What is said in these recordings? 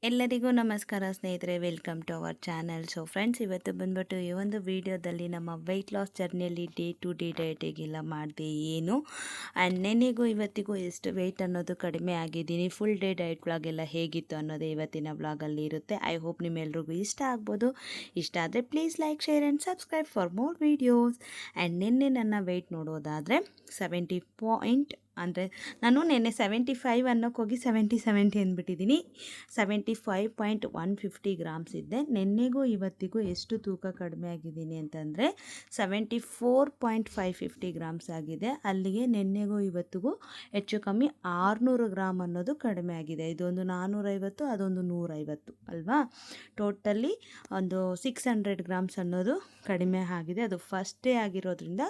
ಎಲ್ಲರಿಗೂ ನಮಸ್ಕಾರ ಸ್ನೇಹಿತರೆ, welcome to our channel. So friends, ಇವತ್ತು ಬಂದ್ಬಿಟ್ಟು ಈ ಒಂದು ವಿಡಿಯೋದಲ್ಲಿ ನಮ್ಮ ವೆಯ್ಟ್ ಲಾಸ್ ಜರ್ನಿಯಲ್ಲಿ ಡೇ ಟು ಡೇ ಡಯಟಿಗೆಲ್ಲ ಮಾಡಿದೆ ಏನು ಆ್ಯಂಡ್ ನೆನೆಗೂ ಇವತ್ತಿಗೂ ಎಷ್ಟು ವೆಯ್ಟ್ ಅನ್ನೋದು ಕಡಿಮೆ ಆಗಿದ್ದೀನಿ, ಫುಲ್ ಡೇ ಡಯಟ್ ವ್ಲಾಗ್ ಎಲ್ಲ ಹೇಗಿತ್ತು ಅನ್ನೋದೇ ಇವತ್ತಿನ ವ್ಲಾಗಲ್ಲಿ ಇರುತ್ತೆ. ಐ ಹೋಪ್ ನಿಮ್ಮೆಲ್ರಿಗೂ ಇಷ್ಟ ಆಗ್ಬೋದು. ಇಷ್ಟ ಆದರೆ please like, share and subscribe for more videos. And ನಿನ್ನೆ ನನ್ನ ವೆಯ್ಟ್ ನೋಡೋದಾದರೆ 70 ಪಾಯಿಂಟ್ ಅಂದರೆ ನಾನು ನಿನ್ನೆ 75 ಅನ್ನೋಕ್ಕೆ ಹೋಗಿ 70 ಅಂದ್ಬಿಟ್ಟಿದ್ದೀನಿ. 75.150 ಗ್ರಾಮ್ಸ್ ಇದ್ದೆ. ನಿನ್ನೆಗೂ ಇವತ್ತಿಗೂ ಎಷ್ಟು ತೂಕ ಕಡಿಮೆ ಆಗಿದ್ದೀನಿ ಅಂತಂದರೆ 74.550 ಗ್ರಾಮ್ಸ್ ಆಗಿದೆ. ಅಲ್ಲಿಗೆ ನಿನ್ನೆಗೂ ಇವತ್ತಿಗೂ ಹೆಚ್ಚು ಕಮ್ಮಿ 600 ಗ್ರಾಮ್ ಅನ್ನೋದು ಕಡಿಮೆ ಆಗಿದೆ. ಇದೊಂದು 450, ಅದೊಂದು 150 ಅಲ್ವಾ. ಟೋಟಲಿ ಒಂದು 600 ಗ್ರಾಮ್ಸ್ ಅನ್ನೋದು ಕಡಿಮೆ ಆಗಿದೆ. ಅದು ಫಸ್ಟ್ ಡೇ ಆಗಿರೋದ್ರಿಂದ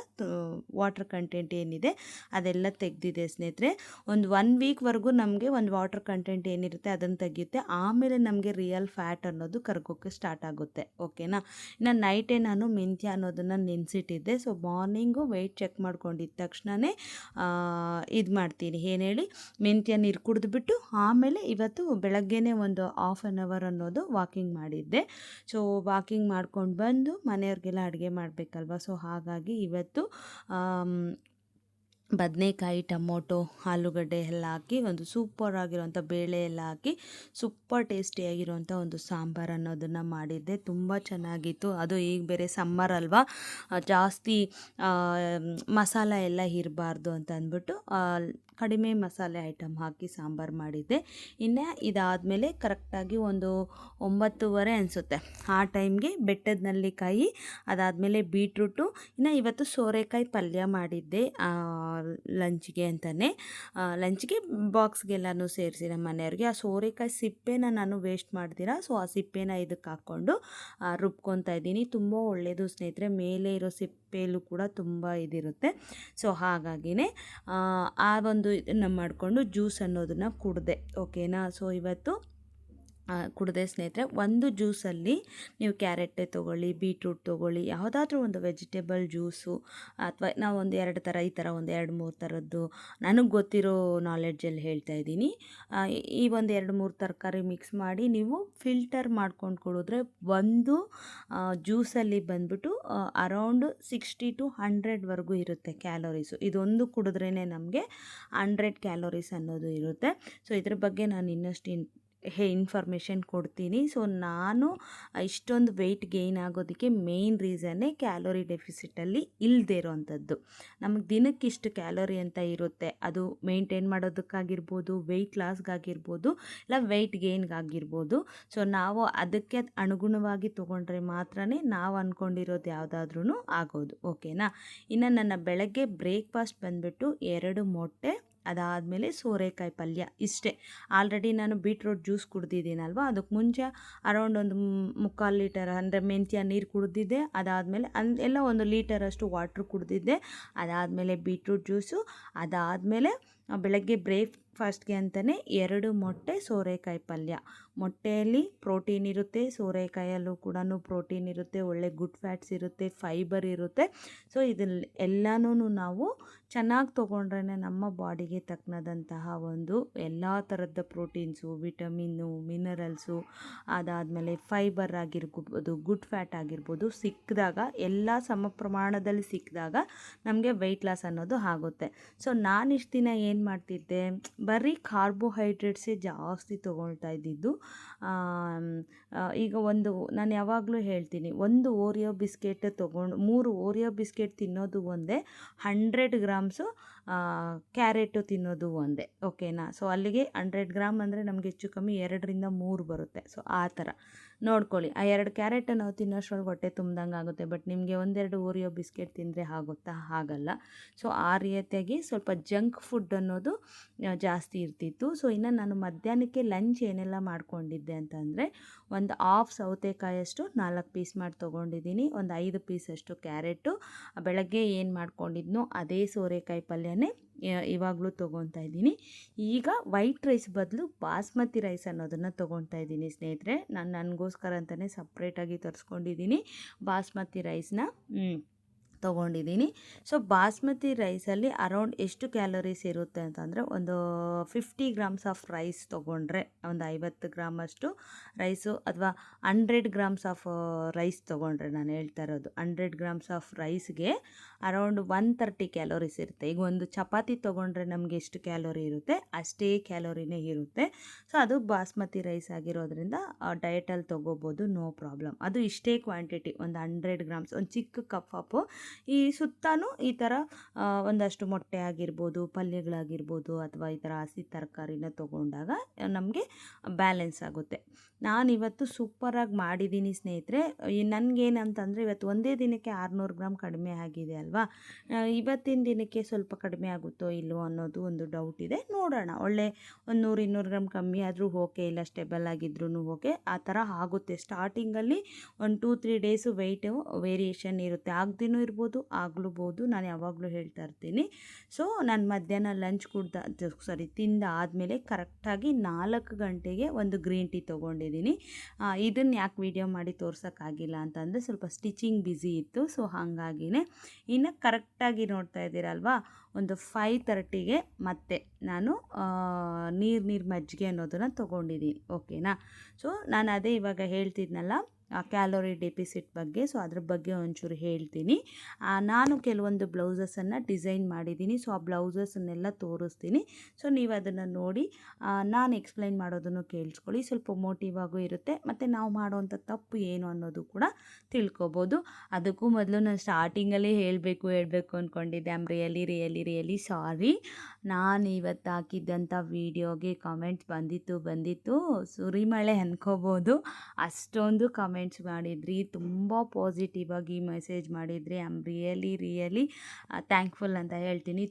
ವಾಟರ್ ಕಂಟೆಂಟ್ ಏನಿದೆ ಅದೆಲ್ಲ ತೆಗೆದಿದೆ ಸ್ನೇಹಿತರೆ. ಒಂದು 1 ವೀಕ್ವರೆಗೂ ನಮಗೆ ಒಂದು ವಾಟರ್ ಕಂಟೆಂಟ್ ಏನಿರುತ್ತೆ ಅದನ್ನು ತೆಗೆಯುತ್ತೆ. ಆಮೇಲೆ ನಮಗೆ ರಿಯಲ್ ಫ್ಯಾಟ್ ಅನ್ನೋದು ಕರ್ಗೋಕ್ಕೆ ಸ್ಟಾರ್ಟ್ ಆಗುತ್ತೆ. ಓಕೆನಾ. ಇನ್ನು ನೈಟೇ ನಾನು ಮೆಂತ್ಯ ಅನ್ನೋದನ್ನು ನೆನೆಸಿಟ್ಟಿದ್ದೆ. ಸೊ ಮಾರ್ನಿಂಗು ವೆಯ್ಟ್ ಚೆಕ್ ಮಾಡ್ಕೊಂಡಿದ್ದ ತಕ್ಷಣವೇ ಇದು ಮಾಡ್ತೀನಿ, ಏನು ಹೇಳಿ, ಮೆಂತ್ಯ ನೀರು ಕುಡಿದ್ಬಿಟ್ಟು ಆಮೇಲೆ ಇವತ್ತು ಬೆಳಗ್ಗೆನೇ ಒಂದು ಹಾಫ್ ಆನ್ ಅವರ್ ಅನ್ನೋದು ವಾಕಿಂಗ್ ಮಾಡಿದ್ದೆ. ಸೊ ವಾಕಿಂಗ್ ಮಾಡ್ಕೊಂಡು ಬಂದು ಮನೆಯವ್ರಿಗೆಲ್ಲ ಅಡುಗೆ ಮಾಡಬೇಕಲ್ವ. ಸೊ ಹಾಗಾಗಿ ಇವತ್ತು ಬದನೆಕಾಯಿ, ಟೊಮೊಟೊ, ಆಲೂಗಡ್ಡೆ ಎಲ್ಲ ಹಾಕಿ ಒಂದು ಸೂಪರ್ ಆಗಿರೋಂಥ ಬೇಳೆ ಎಲ್ಲ ಹಾಕಿ ಸೂಪರ್ ಟೇಸ್ಟಿಯಾಗಿರೋಂಥ ಒಂದು ಸಾಂಬಾರು ಅನ್ನೋದನ್ನು ಮಾಡಿದ್ದೆ. ತುಂಬ ಚೆನ್ನಾಗಿತ್ತು. ಅದು ಈಗ ಬೇರೆ ಸಮ್ಮರ್ ಅಲ್ವಾ, ಜಾಸ್ತಿ ಮಸಾಲ ಎಲ್ಲ ಇರಬಾರ್ದು ಅಂತ ಅಂದ್ಬಿಟ್ಟು ಕಡಿಮೆ ಮಸಾಲೆ ಐಟಮ್ ಹಾಕಿ ಸಾಂಬಾರು ಮಾಡಿದ್ದೆ. ಇನ್ನು ಇದಾದಮೇಲೆ ಕರೆಕ್ಟಾಗಿ ಒಂದು 9:30 ಅನಿಸುತ್ತೆ, ಆ ಟೈಮ್ಗೆ ಬೆಟ್ಟದ ನೆಲ್ಲಿಕಾಯಿ, ಅದಾದಮೇಲೆ ಬೀಟ್ರೂಟು, ಇನ್ನು ಇವತ್ತು ಸೋರೆಕಾಯಿ ಪಲ್ಯ ಮಾಡಿದ್ದೆ ಲಂಚ್ಗೆ ಅಂತಲೇ. ಲಂಚ್ಗೆ ಬಾಕ್ಸ್ಗೆಲ್ಲನೂ ಸೇರಿಸಿ ನಮ್ಮ ಮನೆಯವ್ರಿಗೆ. ಆ ಸೋರೆಕಾಯಿ ಸಿಪ್ಪೆನ ನಾನು ವೇಸ್ಟ್ ಮಾಡ್ತೀರಾ, ಸೊ ಆ ಸಿಪ್ಪೆನ ಇದಕ್ಕೆ ಹಾಕ್ಕೊಂಡು ರುಬ್ಕೊತಾ ಇದ್ದೀನಿ. ತುಂಬ ಒಳ್ಳೆಯದು ಸ್ನೇಹಿತರೆ, ಮೇಲೆ ಇರೋ ಸಿಪ್ಪೆಯಲ್ಲೂ ಕೂಡ ತುಂಬ ಇದಿರುತ್ತೆ. ಸೊ ಹಾಗಾಗಿನೇ ಆ ಒಂದು ಇದನ್ನು ಮಾಡಿಕೊಂಡು ಜ್ಯೂಸ್ ಅನ್ನೋದನ್ನು ಕುಡಿದೆ. ಓಕೆನಾ. ಸೊ ಇವತ್ತು ಕುಡಿದೆ ಸ್ನೇಹಿತರೆ. ಒಂದು ಜ್ಯೂಸಲ್ಲಿ ನೀವು ಕ್ಯಾರೆಟೇ ತೊಗೊಳ್ಳಿ, ಬೀಟ್ರೂಟ್ ತೊಗೊಳ್ಳಿ, ಯಾವುದಾದ್ರೂ ಒಂದು ವೆಜಿಟೇಬಲ್ ಜ್ಯೂಸು, ಅಥವಾ ನಾವು ಒಂದು 2 ಥರ, ಈ ಥರ ಒಂದು 2-3 ಥರದ್ದು ನನಗೆ ಗೊತ್ತಿರೋ ನಾಲೆಡ್ಜಲ್ಲಿ ಹೇಳ್ತಾ ಇದ್ದೀನಿ. ಈ ಒಂದು 2-3 ತರಕಾರಿ ಮಿಕ್ಸ್ ಮಾಡಿ ನೀವು ಫಿಲ್ಟರ್ ಮಾಡ್ಕೊಂಡು ಕುಡಿದ್ರೆ ಒಂದು ಜ್ಯೂಸಲ್ಲಿ ಬಂದ್ಬಿಟ್ಟು ಅರೌಂಡ್ 60 to 100ವರೆಗೂ ಇರುತ್ತೆ ಕ್ಯಾಲೋರೀಸು. ಇದೊಂದು ಕುಡಿದ್ರೇ ನಮಗೆ 100 ಕ್ಯಾಲೋರೀಸ್ ಅನ್ನೋದು ಇರುತ್ತೆ. ಸೊ ಇದ್ರ ಬಗ್ಗೆ ನಾನು ಇನ್ನಷ್ಟು ಇನ್ಫಾರ್ಮೇಷನ್ ಕೊಡ್ತೀನಿ. ಸೊ ನಾನು ಇಷ್ಟೊಂದು ವೆಯ್ಟ್ ಗೇಯ್ನ್ ಆಗೋದಕ್ಕೆ ಮೇಯ್ನ್ ರೀಸನ್ನೇ ಕ್ಯಾಲೋರಿ ಡೆಫಿಸಿಟಲ್ಲಿ ಇಲ್ಲದೇ ಇರೋವಂಥದ್ದು. ನಮಗೆ ದಿನಕ್ಕೆ ಇಷ್ಟು ಕ್ಯಾಲೋರಿ ಅಂತ ಇರುತ್ತೆ, ಅದು ಮೇಂಟೈನ್ ಮಾಡೋದಕ್ಕಾಗಿರ್ಬೋದು, ವೆಯ್ಟ್ ಲಾಸ್ಗಾಗಿರ್ಬೋದು, ಇಲ್ಲ ವೆಯ್ಟ್ ಗೇಯ್ನ್ಗಾಗಿರ್ಬೋದು. ಸೊ ನಾವು ಅದಕ್ಕೆ ಅನುಗುಣವಾಗಿ ತೊಗೊಂಡ್ರೆ ಮಾತ್ರ ನಾವು ಅಂದ್ಕೊಂಡಿರೋದು ಯಾವುದಾದ್ರೂ ಆಗೋದು. ಓಕೆನಾ. ಇನ್ನು ನನ್ನ ಬೆಳಗ್ಗೆ ಬ್ರೇಕ್ಫಾಸ್ಟ್ ಬಂದುಬಿಟ್ಟು 2 ಮೊಟ್ಟೆ, ಅದಾದಮೇಲೆ ಸೋರೆಕಾಯಿ ಪಲ್ಯ, ಇಷ್ಟೇ. ಆಲ್ರೆಡಿ ನಾನು ಬೀಟ್ರೂಟ್ ಜ್ಯೂಸ್ ಕುಡ್ದಿದ್ದೀನಲ್ವ, ಅದಕ್ಕೆ ಮುಂಚೆ ಅರೌಂಡ್ ಒಂದು 3/4 ಲೀಟರ್ ಅಂದರೆ ಮೆಂತ್ಯ ನೀರು ಕುಡ್ದಿದ್ದೆ. ಅದಾದಮೇಲೆ ಎಲ್ಲ 1 ಲೀಟರಷ್ಟು ವಾಟ್ರ್ ಕುಡ್ದಿದ್ದೆ. ಅದಾದಮೇಲೆ ಬೀಟ್ರೂಟ್ ಜ್ಯೂಸು, ಅದಾದಮೇಲೆ ಬೆಳಗ್ಗೆ ಬ್ರೇಕ್ಫಾಸ್ಟ್ಗೆ ಅಂತಲೇ 2 ಮೊಟ್ಟೆ, ಸೋರೆಕಾಯಿ ಪಲ್ಯ. ಮೊಟ್ಟೆಯಲ್ಲಿ ಪ್ರೋಟೀನ್ ಇರುತ್ತೆ, ಸೋರೆಕಾಯಲ್ಲೂ ಕೂಡ ಪ್ರೋಟೀನ್ ಇರುತ್ತೆ, ಒಳ್ಳೆ ಗುಡ್ ಫ್ಯಾಟ್ಸ್ ಇರುತ್ತೆ, ಫೈಬರ್ ಇರುತ್ತೆ. ಸೊ ಇದನ್ನು ಎಲ್ಲನೂ ನಾವು ಚೆನ್ನಾಗಿ ತೊಗೊಂಡ್ರೆ ನಮ್ಮ ಬಾಡಿಗೆ ತಕ್ಕನಾದಂತಹ ಒಂದು ಎಲ್ಲ ಥರದ ಪ್ರೋಟೀನ್ಸು, ವಿಟಮಿನ್ನು, ಮಿನರಲ್ಸು, ಅದಾದಮೇಲೆ ಫೈಬರ್ ಆಗಿರ್ಬೋದು, ಗುಡ್ ಫ್ಯಾಟ್ ಆಗಿರ್ಬೋದು ಸಿಕ್ಕಿದಾಗ, ಎಲ್ಲ ಸಮ ಪ್ರಮಾಣದಲ್ಲಿ ಸಿಕ್ಕಿದಾಗ ನಮಗೆ ವೆಯ್ಟ್ ಲಾಸ್ ಅನ್ನೋದು ಆಗುತ್ತೆ. ಸೊ ನಾನು ಇಷ್ಟು ದಿನ ಏನು ಮಾಡ್ತಿದ್ದೆ, ಬರೀ ಕಾರ್ಬೋಹೈಡ್ರೇಟ್ಸೇ ಜಾಸ್ತಿ ತೊಗೊಳ್ತಾ ಇದ್ದಿದ್ದು. ಈಗ ನಾನು ಯಾವಾಗಲೂ ಹೇಳ್ತೀನಿ, ಒಂದು ಓರಿಯೋ ಬಿಸ್ಕೆಟ್ ತೊಗೊಂಡು 3 ಓರಿಯೋ ಬಿಸ್ಕೆಟ್ ತಿನ್ನೋದು ಒಂದೇ, 100 ಗ್ರಾಮ್ಸು ಕ್ಯಾರೆಟು ತಿನ್ನೋದು ಒಂದೇ. ಓಕೆನಾ. ಸೊ ಅಲ್ಲಿಗೆ 100 ಗ್ರಾಮ್ ಅಂದರೆ ನಮಗೆ ಹೆಚ್ಚು ಕಮ್ಮಿ 2ರಿಂದ 3 ಬರುತ್ತೆ. ಸೊ ಆ ಥರ ನೋಡ್ಕೊಳ್ಳಿ. ಆ 2 ಕ್ಯಾರೆಟ್ ನಾವು ತಿನ್ನೋಷ್ಟ್ರೊಳಗೆ ಹೊಟ್ಟೆ ತುಂಬ್ದಂಗೆ ಆಗುತ್ತೆ. ಬಟ್ ನಿಮಗೆ 1-2 ಓರಿಯೋ ಬಿಸ್ಕೆಟ್ ತಿಂದರೆ ಆಗುತ್ತಾ? ಆಗಲ್ಲ. ಸೊ ಆ ರೀತಿಯಾಗಿ ಸ್ವಲ್ಪ ಜಂಕ್ ಫುಡ್ ಅನ್ನೋದು ಜಾಸ್ತಿ ಇರ್ತಿತ್ತು. ಸೊ ಇನ್ನು ನಾನು ಮಧ್ಯಾಹ್ನಕ್ಕೆ ಲಂಚ್ ಏನೆಲ್ಲ ಮಾಡ್ಕೊಂಡಿದ್ದೆ ಅಂತಂದರೆ, ಒಂದು ಹಾಫ್ ಸೌತೆಕಾಯಷ್ಟು 4 ಪೀಸ್ ಮಾಡಿ ತೊಗೊಂಡಿದ್ದೀನಿ, ಒಂದು 5 ಪೀಸಷ್ಟು ಕ್ಯಾರೆಟು, ಬೆಳಗ್ಗೆ ಏನು ಮಾಡ್ಕೊಂಡಿದ್ನೋ ಅದೇ ಸೋರೆಕಾಯಿ ಪಲ್ಯನೇ ಇವಾಗಲೂ ತೊಗೊತಾ ಇದ್ದೀನಿ. ಈಗ ವೈಟ್ ರೈಸ್ ಬದಲು ಬಾಸ್ಮತಿ ರೈಸ್ ಅನ್ನೋದನ್ನು ತೊಗೊತಾ ಇದ್ದೀನಿ ಸ್ನೇಹಿತರೆ. ನನಗೋಸ್ಕರ ಅಂತಲೇ ಸಪ್ರೇಟಾಗಿ ತರಿಸ್ಕೊಂಡಿದ್ದೀನಿ ಬಾಸ್ಮತಿ ರೈಸ್ನ. ತೊಗೊಂಡಿದ್ದೀನಿ. ಸೊ ಬಾಸ್ಮತಿ ರೈಸಲ್ಲಿ ಅರೌಂಡ್ ಎಷ್ಟು ಕ್ಯಾಲೋರೀಸ್ ಇರುತ್ತೆ ಅಂತಂದರೆ, ಒಂದು 50 ಗ್ರಾಮ್ಸ್ ಆಫ್ ರೈಸ್ ತೊಗೊಂಡ್ರೆ, ಒಂದು 50 ಗ್ರಾಮಷ್ಟು ರೈಸು, ಅಥವಾ 100 ಗ್ರಾಮ್ಸ್ ಆಫ್ ರೈಸ್ ತೊಗೊಂಡ್ರೆ, ನಾನು ಹೇಳ್ತಾ ಇರೋದು 100 ಗ್ರಾಮ್ಸ್ ಆಫ್ ರೈಸ್ಗೆ ಅರೌಂಡ್ 130 ಕ್ಯಾಲೋರೀಸ್ ಇರುತ್ತೆ. ಈಗ ಒಂದು ಚಪಾತಿ ತೊಗೊಂಡ್ರೆ ನಮಗೆ ಎಷ್ಟು ಕ್ಯಾಲೋರಿ ಇರುತ್ತೆ ಅಷ್ಟೇ ಕ್ಯಾಲೋರಿನೇ ಇರುತ್ತೆ. ಸೊ ಅದು ಬಾಸ್ಮತಿ ರೈಸ್ ಆಗಿರೋದ್ರಿಂದ ಡಯಟಲ್ಲಿ ತೊಗೋಬೋದು, ನೋ ಪ್ರಾಬ್ಲಮ್. ಅದು ಇಷ್ಟೇ ಕ್ವಾಂಟಿಟಿ, ಒಂದು 100 ಗ್ರಾಮ್ಸ್, ಒಂದು ಚಿಕ್ಕ ಕಪ್ ಆಫು. ಈ ಸುತ್ತಾನು ಈ ಥರ ಒಂದಷ್ಟು ಮೊಟ್ಟೆ ಆಗಿರ್ಬೋದು, ಪಲ್ಯಗಳಾಗಿರ್ಬೋದು, ಅಥವಾ ಈ ಥರ ಹಸಿ ತರಕಾರಿನ ತೊಗೊಂಡಾಗ ನಮಗೆ ಬ್ಯಾಲೆನ್ಸ್ ಆಗುತ್ತೆ. ನಾನಿವತ್ತು ಸೂಪರಾಗಿ ಮಾಡಿದ್ದೀನಿ ಸ್ನೇಹಿತರೆ. ನನಗೇನಂತಂದರೆ, ಇವತ್ತು ಒಂದೇ ದಿನಕ್ಕೆ 600 ಗ್ರಾಮ್ ಕಡಿಮೆ ಆಗಿದೆ ಅಲ್ವಾ. ಇವತ್ತಿನ ದಿನಕ್ಕೆ ಸ್ವಲ್ಪ ಕಡಿಮೆ ಆಗುತ್ತೋ ಇಲ್ವೋ ಅನ್ನೋದು ಒಂದು ಡೌಟ್ ಇದೆ. ನೋಡೋಣ, ಒಳ್ಳೆ ಒಂದು 100-200 ಗ್ರಾಮ್ ಕಮ್ಮಿ ಆದರೂ ಓಕೆ, ಇಲ್ಲ ಸ್ಟೇಬಲ್ ಆಗಿದ್ರೂ ಓಕೆ, ಆ ಥರ ಆಗುತ್ತೆ. ಸ್ಟಾರ್ಟಿಂಗಲ್ಲಿ ಒಂದು 2-3 ಡೇಸು ವೆಯ್ಟು ವೇರಿಯೇಷನ್ ಇರುತ್ತೆ, ಆಗದೇನೂ ಇರ್ಬೋದು, ಆಗ್ಲೂಬೋದು. ನಾನು ಯಾವಾಗಲೂ ಹೇಳ್ತಾ ಇರ್ತೀನಿ. ಸೊ ನಾನು ಮಧ್ಯಾಹ್ನ ಲಂಚ್ ತಿಂದ ಆದಮೇಲೆ ಕರೆಕ್ಟಾಗಿ 4 ಗಂಟೆಗೆ ಒಂದು ಗ್ರೀನ್ ಟೀ ತೊಗೊಂಡಿದ್ದೀನಿ. ಇದನ್ನು ಯಾಕೆ ವಿಡಿಯೋ ಮಾಡಿ ತೋರ್ಸೋಕ್ಕಾಗಿಲ್ಲ ಅಂತಂದರೆ, ಸ್ವಲ್ಪ ಸ್ಟಿಚಿಂಗ್ ಬ್ಯುಸಿ ಇತ್ತು. ಸೊ ಹಾಗಾಗಿನೇ ಇನ್ನು ಕರೆಕ್ಟಾಗಿ ನೋಡ್ತಾ ಇದ್ದೀರಲ್ವಾ, ಒಂದು 5:30ಗೆ ಮತ್ತೆ ನಾನು ನೀರು ಮಜ್ಜಿಗೆ ಅನ್ನೋದನ್ನು ತೊಗೊಂಡಿದ್ದೀನಿ. ಓಕೆನಾ. ಸೊ ನಾನು ಅದೇ ಇವಾಗ ಹೇಳ್ತಿದ್ನಲ್ಲ ಕ್ಯಾಲೋರಿ ಡೆಫಿಸಿಟ್ ಬಗ್ಗೆ, ಸೊ ಅದ್ರ ಬಗ್ಗೆ ಒಂಚೂರು ಹೇಳ್ತೀನಿ. ನಾನು ಕೆಲವೊಂದು ಬ್ಲೌಸಸನ್ನು ಡಿಸೈನ್ ಮಾಡಿದ್ದೀನಿ. ಸೊ ಆ ಬ್ಲೌಸಸ್ಸನ್ನೆಲ್ಲ ತೋರಿಸ್ತೀನಿ. ಸೊ ನೀವು ಅದನ್ನು ನೋಡಿ ನಾನು ಎಕ್ಸ್ಪ್ಲೈನ್ ಮಾಡೋದನ್ನು ಕೇಳಿಸ್ಕೊಳ್ಳಿ. ಸ್ವಲ್ಪ ಮೋಟಿವ್ ಆಗು ಇರುತ್ತೆ, ಮತ್ತು ನಾವು ಮಾಡೋವಂಥ ತಪ್ಪು ಏನು ಅನ್ನೋದು ಕೂಡ ತಿಳ್ಕೊಬೋದು. ಅದಕ್ಕೂ ಮೊದಲು ನಾನು ಸ್ಟಾರ್ಟಿಂಗಲ್ಲೇ ಹೇಳಬೇಕು ಅಂದ್ಕೊಂಡಿದ್ದೆ. I am really sorry. ನಾನು ಇವತ್ತು ಹಾಕಿದ್ದಂಥ ವೀಡಿಯೋಗೆ ಕಮೆಂಟ್ಸ್ ಬಂದಿತ್ತು ಸುರಿಮಳೆ ಅಂದ್ಕೋಬೋದು. ಅಷ್ಟೊಂದು ಕಮೆಂಟ್ಸ್ ಮಾಡಿದ್ರಿ, ತುಂಬ ಪಾಸಿಟಿವ್ ಆಗಿ ಮೆಸೇಜ್ ಮಾಡಿದ್ರಿ. ಐ ಆಮ್ ರಿಯಲಿ ಥ್ಯಾಂಕ್ಫುಲ್ ಅಂತ ಹೇಳ್ತೀನಿ.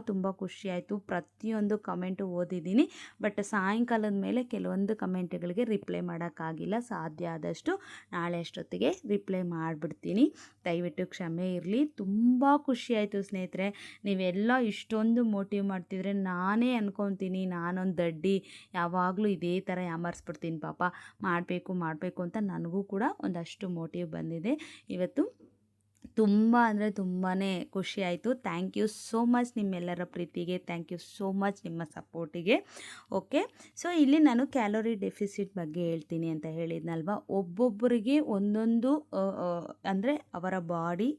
ತುಂಬ ಖುಷಿಯಾಯಿತು. ಪ್ರತಿಯೊಂದು ಕಮೆಂಟು ಓದಿದ್ದೀನಿ, ಬಟ್ ಸಾಯಂಕಾಲದ ಮೇಲೆ ಕೆಲವೊಂದು ಕಮೆಂಟ್ಗಳಿಗೆ ರಿಪ್ಲೈ ಮಾಡೋಕ್ಕಾಗಿಲ್ಲ. ಸಾಧ್ಯ ಆದಷ್ಟು ನಾಳೆ ಅಷ್ಟೊತ್ತಿಗೆ ರಿಪ್ಲೈ ಮಾಡಿಬಿಡ್ತೀನಿ, ದಯವಿಟ್ಟು ಕ್ಷಮೆ ಇರಲಿ. ತುಂಬ ಖುಷಿಯಾಯಿತು ಸ್ನೇಹಿತರೆ, ನೀವೆಲ್ಲ ಇಷ್ಟೊಂದು ಮೋಟಿವ್ ಮಾಡ್ತಿದ್ರೆ. ನಾನೇ ಅನ್ಕೊತೀನಿ ನಾನೊಂದು ದಡ್ಡಿ, ಯಾವಾಗಲೂ ಇದೇ ಥರ ಯಾಮರ್ಸ್ಬಿಡ್ತೀನಿ ಪಾಪ, ಮಾಡಬೇಕು ಅಂತ ನನಗೂ ಕೂಡ ಒಂದಷ್ಟು ಮೋಟಿವ್ ಬಂದಿದೆ. ಇವತ್ತು ತುಂಬ ಅಂದರೆ ತುಂಬಾ ಖುಷಿ ಆಯಿತು. ಥ್ಯಾಂಕ್ ಯು ಸೋ ಮಚ್ ನಿಮ್ಮೆಲ್ಲರ ಪ್ರೀತಿಗೆ, ಥ್ಯಾಂಕ್ ಯು ಸೋ ಮಚ್ ನಿಮ್ಮ ಸಪೋರ್ಟಿಗೆ. ಓಕೆ, ಸೊ ಇಲ್ಲಿ ನಾನು ಕ್ಯಾಲೋರಿ ಡೆಫಿಸಿಟ್ ಬಗ್ಗೆ ಹೇಳ್ತೀನಿ ಅಂತ ಹೇಳಿದ್ನಲ್ವ. ಒಬ್ಬೊಬ್ಬರಿಗೆ ಒಂದೊಂದು ಅಂದರೆ ಅವರ ಬಾಡಿ,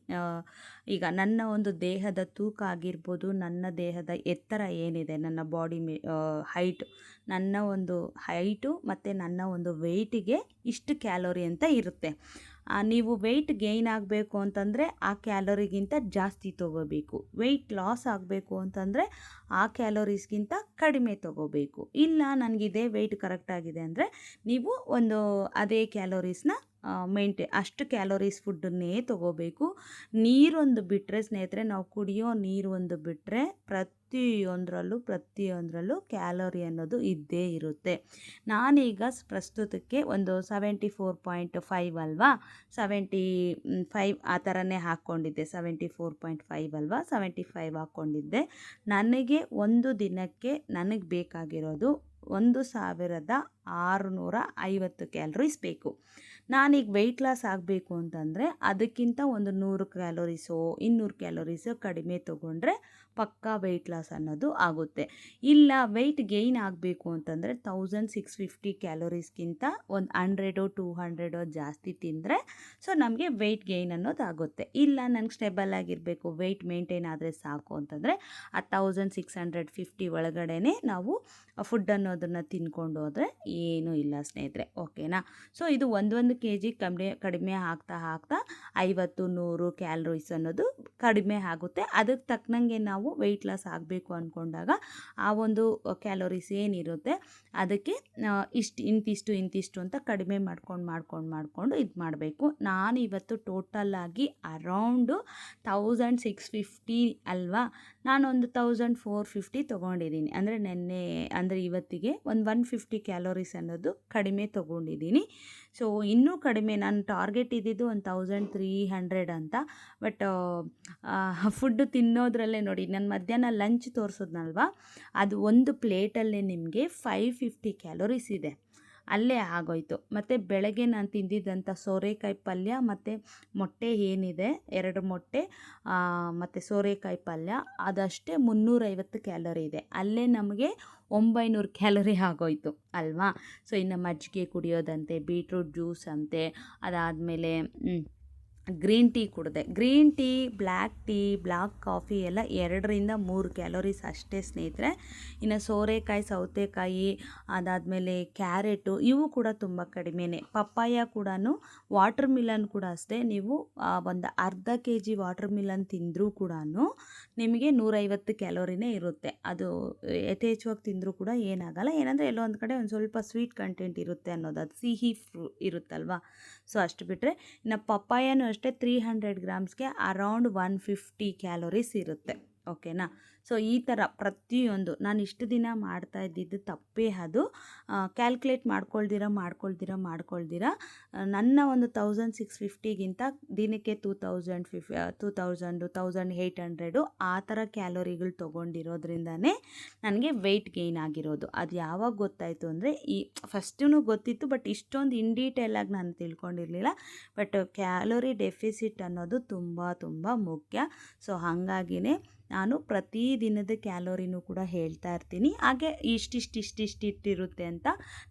ಈಗ ನನ್ನ ಒಂದು ದೇಹದ ತೂಕ ಆಗಿರ್ಬೋದು, ನನ್ನ ದೇಹದ ಎತ್ತರ ಏನಿದೆ, ನನ್ನ ಬಾಡಿ ನನ್ನ ಒಂದು ಹೈಟು ಮತ್ತು ನನ್ನ ಒಂದು ವೆಯ್ಟಿಗೆ ಇಷ್ಟು ಕ್ಯಾಲೋರಿ ಅಂತ ಇರುತ್ತೆ. ನೀವು ವೆಯ್ಟ್ ಗೇಯ್ನ್ ಆಗಬೇಕು ಅಂತಂದರೆ ಆ ಕ್ಯಾಲೋರಿಗಿಂತ ಜಾಸ್ತಿ ತೊಗೋಬೇಕು. ವೆಯ್ಟ್ ಲಾಸ್ ಆಗಬೇಕು ಅಂತಂದರೆ ಆ ಕ್ಯಾಲೋರೀಸ್ಗಿಂತ ಕಡಿಮೆ ತೊಗೋಬೇಕು. ಇಲ್ಲ ನನಗಿದೇ ವೆಯ್ಟ್ ಕರೆಕ್ಟಾಗಿದೆ ಅಂದರೆ ನೀವು ಒಂದು ಅದೇ ಕ್ಯಾಲೋರೀಸ್ನ ಅಷ್ಟು ಕ್ಯಾಲೋರೀಸ್ ಫುಡ್ಡನ್ನೇ ತೊಗೋಬೇಕು. ನೀರೊಂದು ಬಿಟ್ಟರೆ ಸ್ನೇಹಿತರೆ, ನಾವು ಕುಡಿಯೋ ನೀರು ಒಂದು ಬಿಟ್ಟರೆ ಪ್ರತಿಯೊಂದರಲ್ಲೂ ಕ್ಯಾಲೋರಿ ಅನ್ನೋದು ಇದ್ದೇ ಇರುತ್ತೆ. ನಾನೀಗ ಪ್ರಸ್ತುತಕ್ಕೆ ಒಂದು 74.5 ಅಲ್ವಾ, 75 ಆ ಥರನೇ ಹಾಕ್ಕೊಂಡಿದ್ದೆ. 74.5 ಅಲ್ವಾ, 75 ಹಾಕ್ಕೊಂಡಿದ್ದೆ. ನನಗೆ ಒಂದು ದಿನಕ್ಕೆ ನನಗೆ ಬೇಕಾಗಿರೋದು 1650 ಕ್ಯಾಲರೀಸ್ ಬೇಕು. ನಾನೀಗ ವೆಯ್ಟ್ ಲಾಸ್ ಆಗಬೇಕು ಅಂತಂದರೆ ಅದಕ್ಕಿಂತ ಒಂದು 100 ಕ್ಯಾಲೋರೀಸೋ 200 ಕ್ಯಾಲೋರೀಸೋ ಕಡಿಮೆ ತೊಗೊಂಡ್ರೆ ಪಕ್ಕಾ ವೆಯ್ಟ್ ಲಾಸ್ ಅನ್ನೋದು ಆಗುತ್ತೆ. ಇಲ್ಲ ವೆಯ್ಟ್ ಗೇಯ್ನ್ ಆಗಬೇಕು ಅಂತಂದರೆ 1650 ಕ್ಯಾಲೋರೀಸ್ಗಿಂತ ಒಂದು 100-200 ಜಾಸ್ತಿ ತಿಂದರೆ ಸೊ ನಮಗೆ ವೆಯ್ಟ್ ಗೇಯ್ನ್ ಅನ್ನೋದು ಆಗುತ್ತೆ. ಇಲ್ಲ ನನಗೆ ಸ್ಟೇಬಲ್ ಆಗಿರಬೇಕು, ವೆಯ್ಟ್ ಮೇಂಟೈನ್ ಆದರೆ ಸಾಕು ಅಂತಂದರೆ ಆ 1650 ಒಳಗಡೆ ನಾವು ಫುಡ್ ಅನ್ನೋದನ್ನು ತಿನ್ಕೊಂಡು ಹೋದರೆ ಏನೂ ಇಲ್ಲ ಸ್ನೇಹಿತರೆ. ಓಕೆನಾ. ಸೊ ಇದು ಒಂದೊಂದು kg ಕಡಿಮೆ ಆಗ್ತಾ 50-100 ಕ್ಯಾಲರೀಸ್ ಅನ್ನೋದು ಕಡಿಮೆ ಆಗುತ್ತೆ. ಅದಕ್ಕೆ ತಕ್ಕನಂಗೆ ನಾವು ವೆಯ್ಟ್ ಲಾಸ್ ಆಗಬೇಕು ಅಂದ್ಕೊಂಡಾಗ ಆ ಒಂದು ಕ್ಯಾಲೋರೀಸ್ ಏನಿರುತ್ತೆ ಅದಕ್ಕೆ ಇಂತಿಷ್ಟು ಅಂತ ಕಡಿಮೆ ಮಾಡ್ಕೊಂಡು ಇದು ಮಾಡಬೇಕು. ನಾನು ಇವತ್ತು ಟೋಟಲಾಗಿ ಅರೌಂಡು 1650 ಅಲ್ವಾ, ನಾನೊಂದು 1450 ತೊಗೊಂಡಿದ್ದೀನಿ. ಅಂದರೆ ಇವತ್ತಿಗೆ ಒಂದು 150 ಕ್ಯಾಲೋರೀಸ್ ಅನ್ನೋದು ಕಡಿಮೆ ತೊಗೊಂಡಿದ್ದೀನಿ. ಸೊ ಇನ್ನೂ ಕಡಿಮೆ, ನಾನು ಟಾರ್ಗೆಟ್ ಇದ್ದಿದ್ದು ಒಂದು 1300 ಅಂತ. ಬಟ್ ಫುಡ್ಡು ತಿನ್ನೋದ್ರಲ್ಲೇ ನೋಡಿ, ನಾನು ಮಧ್ಯಾಹ್ನ ಲಂಚ್ ತೋರಿಸೋದ್ನಲ್ವ, ಅದು ಒಂದು ಪ್ಲೇಟಲ್ಲೇ ನಿಮಗೆ 550 ಕ್ಯಾಲೋರೀಸ್ ಇದೆ. ಅಲ್ಲೇ ಆಗೋಯ್ತು. ಮತ್ತು ಬೆಳಗ್ಗೆ ನಾನು ತಿಂದಿದ್ದಂಥ ಸೋರೆಕಾಯಿ ಪಲ್ಯ ಮತ್ತು ಮೊಟ್ಟೆ ಏನಿದೆ 2 ಮೊಟ್ಟೆ ಮತ್ತು ಸೋರೆಕಾಯಿ ಪಲ್ಯ ಅದಷ್ಟೇ 350 ಕ್ಯಾಲೋರಿ ಇದೆ. ಅಲ್ಲೇ ನಮಗೆ 900 ಕ್ಯಾಲೋರಿ ಆಗೋಯ್ತು ಅಲ್ವಾ. ಸೊ ಇನ್ನು ಮಜ್ಜಿಗೆ ಕುಡಿಯೋದಂತೆ, ಬೀಟ್ರೂಟ್ ಜ್ಯೂಸ್ ಅಂತೆ, ಅದಾದಮೇಲೆ ಗ್ರೀನ್ ಟೀ ಕುಡಿದೆ. ಗ್ರೀನ್ ಟೀ, ಬ್ಲ್ಯಾಕ್ ಕಾಫಿ ಎಲ್ಲ 2-3 ಕ್ಯಾಲೋರೀಸ್ ಅಷ್ಟೇ ಸ್ನೇಹಿತರೆ. ಇನ್ನು ಸೋರೆಕಾಯಿ, ಸೌತೆಕಾಯಿ, ಅದಾದಮೇಲೆ ಕ್ಯಾರೆಟು ಇವು ಕೂಡ ತುಂಬ ಕಡಿಮೆನೇ. ಪಪ್ಪಾಯ ಕೂಡ, ವಾಟರ್ ಮಿಲನ್ ಕೂಡ ಅಷ್ಟೇ. ನೀವು ಒಂದು ಅರ್ಧ kg ವಾಟರ್ ಮಿಲನ್ ತಿಂದರೂ ಕೂಡ ನಿಮಗೆ 150 ಕ್ಯಾಲೋರಿನೇ ಇರುತ್ತೆ. ಅದು ಯಥೇಚ್ಛವಾಗಿ ತಿಂದರೂ ಕೂಡ ಏನಾಗಲ್ಲ. ಏನಂದರೆ ಎಲ್ಲೋ ಒಂದು ಕಡೆ ಒಂದು ಸ್ವಲ್ಪ ಸ್ವೀಟ್ ಕಂಟೆಂಟ್ ಇರುತ್ತೆ ಅನ್ನೋದು, ಅದು ಸಿಹಿ ಇರುತ್ತಲ್ವ. ಸೊ ಅಷ್ಟು ಬಿಟ್ಟರೆ ಇನ್ನು ಪಪ್ಪಾಯನೂ ಅಷ್ಟೇ 300 ಗ್ರಾಮ್ಸ್ಗೆ ಅರೌಂಡ್ 150 ಕ್ಯಾಲೋರೀಸ್ ಇರುತ್ತೆ. ಓಕೆನಾ. ಸೊ ಈ ಥರ ಪ್ರತಿಯೊಂದು ನಾನು ಇಷ್ಟು ದಿನ ಮಾಡ್ತಾ ಇದ್ದಿದ್ದು ತಪ್ಪೇ. ಅದು ಕ್ಯಾಲ್ಕುಲೇಟ್ ಮಾಡ್ಕೊಳ್ದಿರ ನನ್ನ ಒಂದು 1650ಗಿಂತ ದಿನಕ್ಕೆ 1800 ಆ ಥರ ಕ್ಯಾಲೋರಿಗಳು ತೊಗೊಂಡಿರೋದ್ರಿಂದನೇ ನನಗೆ ವೆಯ್ಟ್ ಗೇನ್ ಆಗಿರೋದು. ಅದು ಯಾವಾಗ ಗೊತ್ತಾಯಿತು ಅಂದರೆ, ಫಸ್ಟೂ ಗೊತ್ತಿತ್ತು, ಬಟ್ ಇಷ್ಟೊಂದು ಇನ್ ಡೀಟೇಲಾಗಿ ನಾನು ತಿಳ್ಕೊಂಡಿರಲಿಲ್ಲ. ಬಟ್ ಕ್ಯಾಲೋರಿ ಡೆಫಿಸಿಟ್ ಅನ್ನೋದು ತುಂಬ ಮುಖ್ಯ. ಸೊ ಹಾಗಾಗಿನೇ ನಾನು ಪ್ರತಿ ದಿನದ ಕ್ಯಾಲೋರಿನೂ ಕೂಡ ಹೇಳ್ತಾ ಇರ್ತೀನಿ. ಹಾಗೆ ಇಷ್ಟಿರುತ್ತೆ ಅಂತ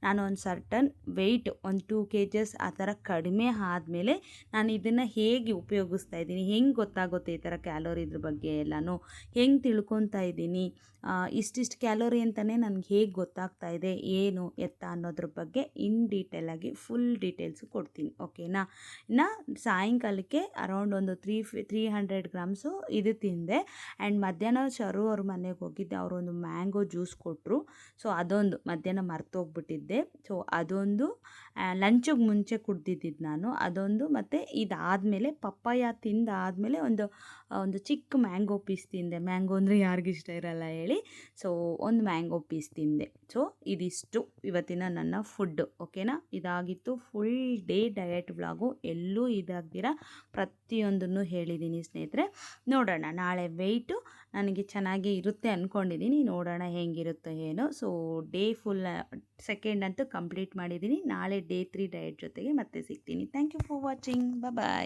ನಾನು ಒಂದು ಸರ್ಟನ್ ವೆಯ್ಟ್, ಒಂದು 2 kgs ಆ ಥರ ಕಡಿಮೆ ಆದಮೇಲೆ ನಾನು ಇದನ್ನು ಹೇಗೆ ಉಪಯೋಗಿಸ್ತಾ ಇದ್ದೀನಿ, ಹೆಂಗೆ ಗೊತ್ತಾಗುತ್ತೆ ಈ ಥರ ಕ್ಯಾಲೋರಿ ಇದ್ರ ಬಗ್ಗೆ ಎಲ್ಲನೂ ಹೆಂಗೆ ತಿಳ್ಕೊತಾ ಇದ್ದೀನಿ, ಇಷ್ಟಿಷ್ಟು ಕ್ಯಾಲೋರಿ ಅಂತಲೇ ನನಗೆ ಹೇಗೆ ಗೊತ್ತಾಗ್ತಾ ಇದೆ, ಏನು ಎತ್ತ ಅನ್ನೋದ್ರ ಬಗ್ಗೆ ಇನ್ ಡೀಟೇಲಾಗಿ ಫುಲ್ ಡೀಟೇಲ್ಸು ಕೊಡ್ತೀನಿ. ಓಕೆನಾ. ಇನ್ನು ಸಾಯಂಕಾಲಕ್ಕೆ ಅರೌಂಡ್ ಒಂದು 300 ಗ್ರಾಮ್ಸು ಇದು ತಿಂದೆ. ಆ್ಯಂಡ್ ಮಧ್ಯಾಹ್ನ ಶರು ಅವ್ರ ಮನೆಗೆ ಹೋಗಿದ್ದೆ. ಅವರೊಂದು ಮ್ಯಾಂಗೋ ಜ್ಯೂಸ್ ಕೊಟ್ಟರು. ಸೊ ಅದೊಂದು ಮಧ್ಯಾಹ್ನ ಮರ್ತೋಗ್ಬಿಟ್ಟಿದ್ದೆ. ಸೊ ಅದೊಂದು ಲಂಚಿಗೆ ಮುಂಚೆ ಕುಡ್ದಿದ್ದು ನಾನು ಅದೊಂದು. ಮತ್ತು ಇದಾದಮೇಲೆ ಪಪ್ಪಾಯ ತಿಂದಾದಮೇಲೆ ಒಂದು ಚಿಕ್ಕ ಮ್ಯಾಂಗೋ ಪೀಸ್ ತಿಂದೆ. ಮ್ಯಾಂಗೋ ಅಂದರೆ ಯಾರಿಗಿಷ್ಟ ಇರಲ್ಲ ಹೇಳಿ. ಸೊ ಒಂದು ಮ್ಯಾಂಗೋ ಪೀಸ್ ತಿಂದೆ. ಸೊ ಇದಿಷ್ಟು ಇವತ್ತಿನ ನನ್ನ ಫುಡ್ಡು. ಓಕೆನಾ. ಇದಾಗಿತ್ತು ಫುಲ್ ಡೇ ಡಯಟ್ ವ್ಲಾಗು. ಎಲ್ಲೂ ಇದಾಗ್ದಿರ ಪ್ರತಿಯೊಂದನ್ನು ಹೇಳಿದ್ದೀನಿ ಸ್ನೇಹಿತರೆ. ನೋಡೋಣ ನಾಳೆ ವೆಯ್ಟು ನನಗೆ ಚೆನ್ನಾಗಿ ಇರುತ್ತೆ ಅಂದ್ಕೊಂಡಿದ್ದೀನಿ. ನೋಡೋಣ ಹೆಂಗಿರುತ್ತೋ ಏನೋ. ಸೊ ಡೇ ಫುಲ್ ಸೆಕೆಂಡ್ ಅಂತೂ ಕಂಪ್ಲೀಟ್ ಮಾಡಿದ್ದೀನಿ. ನಾಳೆ ಡೇ 3 ಡಯಟ್ ಜೊತೆಗೆ ಮತ್ತೆ ಸಿಗ್ತೀನಿ. Thank you for watching. Bye.